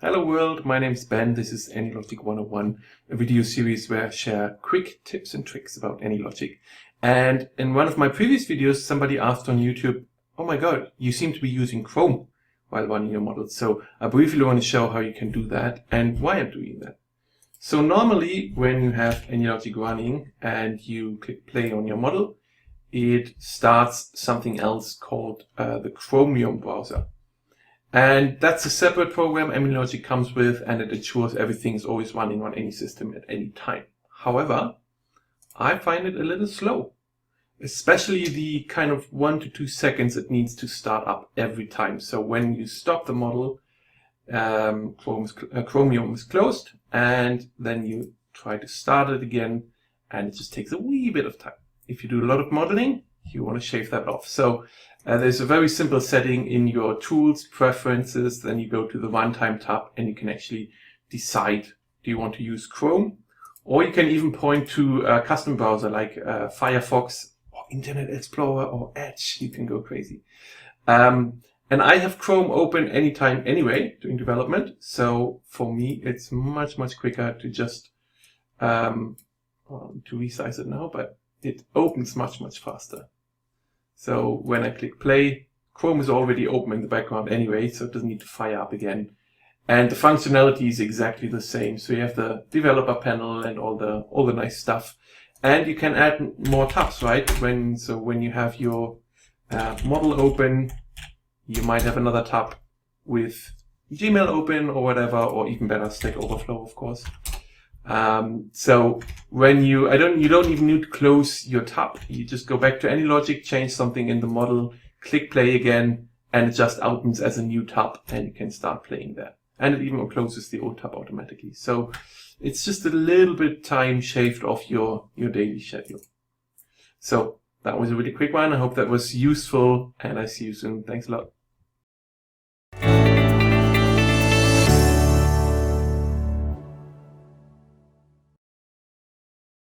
Hello world, my name is Ben. This is AnyLogic 101, a video series where I share quick tips and tricks about AnyLogic. And in one of my previous videos, somebody asked on YouTube, oh my god, you seem to be using Chrome while running your model. So I briefly want to show how you can do that and why I'm doing that. So normally when you have AnyLogic running and you click play on your model, it starts something else called the Chromium browser. And that's a separate program AnyLogic comes with, and it ensures everything is always running on any system at any time. However, I find it a little slow, especially the kind of 1 to 2 seconds it needs to start up every time. So when you stop the model, Chromium is closed, and then you try to start it again, and it just takes a wee bit of time. If you do a lot of modeling, you want to shave that off. So there's a very simple setting in your tools, preferences, then you go to the runtime tab and you can actually decide, do you want to use Chrome? Or you can even point to a custom browser like Firefox or Internet Explorer or Edge. You can go crazy. And I have Chrome open anytime anyway during development. So for me, it's much quicker to just, to resize it now, but it opens much faster. So when I click play, Chrome is already open in the background anyway, so it doesn't need to fire up again. And the functionality is exactly the same. So you have the developer panel and all the nice stuff. And you can add more tabs, right? When you have your model open, you might have another tab with Gmail open or whatever, or even better, Stack Overflow, of course. So when you don't even need to close your tab. You just go back to AnyLogic, change something in the model, click play again, and it just opens as a new tab and you can start playing there. And it even closes the old tab automatically. So it's just a little bit time shaved off your daily schedule. So that was a really quick one. I hope that was useful and I see you soon. Thanks a lot.